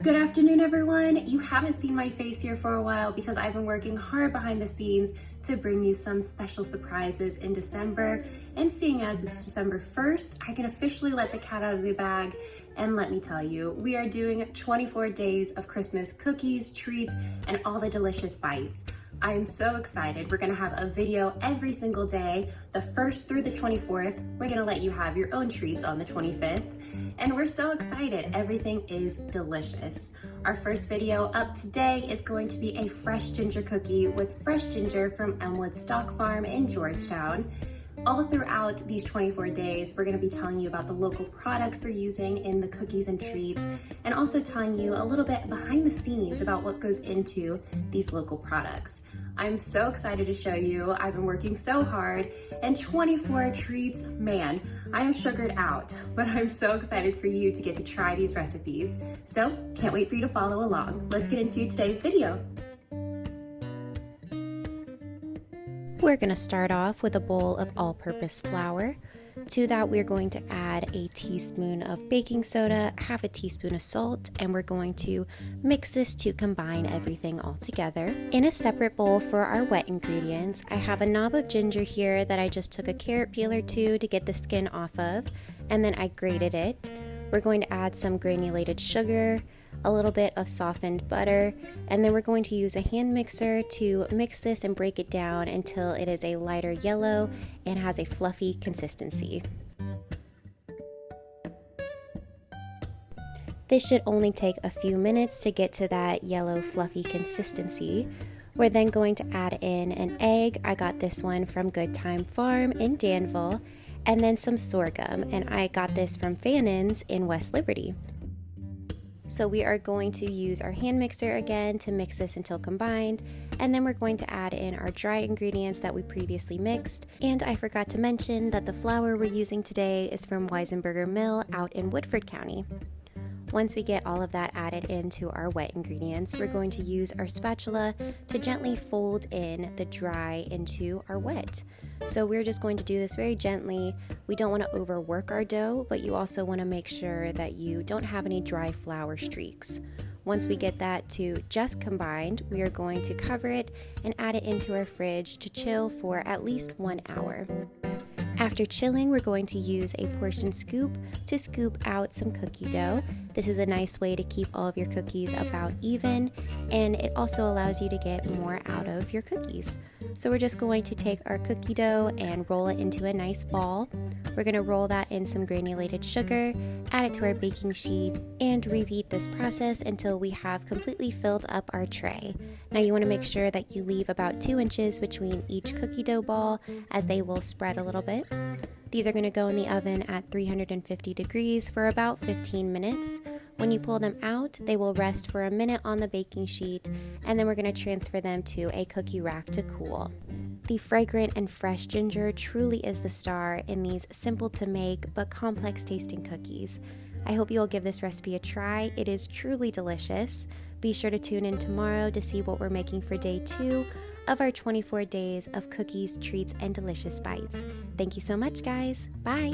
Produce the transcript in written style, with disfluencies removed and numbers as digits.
Good afternoon, everyone. You haven't seen my face here for a while because I've been working hard behind the scenes to bring you some special surprises in December. And seeing as it's December 1st, I can officially let the cat out of the bag. And let me tell you, we are doing 24 days of Christmas cookies, treats, and all the delicious bites. I am so excited. We're gonna have a video every single day, the 1st through the 24th. We're gonna let you have your own treats on the 25th. And we're so excited. Everything is delicious. Our first video up today is going to be a fresh ginger cookie with fresh ginger from Elmwood Stock Farm in Georgetown. All throughout these 24 days, we're going to be telling you about the local products we're using in the cookies and treats, and also telling you a little bit behind the scenes about what goes into these local products. I'm so excited to show you. I've been working so hard, and 24 treats, man, I am sugared out, but I'm so excited for you to get to try these recipes. So can't wait for you to follow along. Let's get into today's video. We're going to start off with a bowl of all-purpose flour. To that, we're going to add a teaspoon of baking soda, half a teaspoon of salt, and we're going to mix this to combine everything all together. In a separate bowl for our wet ingredients, I have a knob of ginger here that I just took a carrot peel or two to get the skin off of, and then I grated it. We're going to add some granulated sugar, a little bit of softened butter, and then we're going to use a hand mixer to mix this and break it down until it is a lighter yellow and has a fluffy consistency. This should only take a few minutes to get to that yellow fluffy consistency. We're then going to add in an egg. I got this one from Thyme Farm in Danville, and then some sorghum, and I got this from Fannin's in West Liberty. So we are going to use our hand mixer again to mix this until combined, and then we're going to add in our dry ingredients that we previously mixed. And I forgot to mention that the flour we're using today is from Weisenberger Mill out in Woodford County. Once we get all of that added into our wet ingredients, we're going to use our spatula to gently fold in the dry into our wet. So we're just going to do this very gently. We don't want to overwork our dough, but you also want to make sure that you don't have any dry flour streaks. Once we get that to just combined, we are going to cover it and add it into our fridge to chill for at least 1 hour. After chilling, we're going to use a portion scoop to scoop out some cookie dough. This is a nice way to keep all of your cookies about even, and it also allows you to get more out of your cookies. So we're just going to take our cookie dough and roll it into a nice ball. We're going to roll that in some granulated sugar, add it to our baking sheet, and repeat this process until we have completely filled up our tray. Now you want to make sure that you leave about 2 inches between each cookie dough ball, as they will spread a little bit. These are going to go in the oven at 350 degrees for about 15 minutes. When you pull them out, they will rest for a minute on the baking sheet, and then we're going to transfer them to a cookie rack to cool. The fragrant and fresh ginger truly is the star in these simple to make but complex tasting cookies. I hope you'll give this recipe a try. It is truly delicious. Be sure to tune in tomorrow to see what we're making for day 2 of our 24 days of cookies, treats, and delicious bites. Thank you so much, guys. Bye.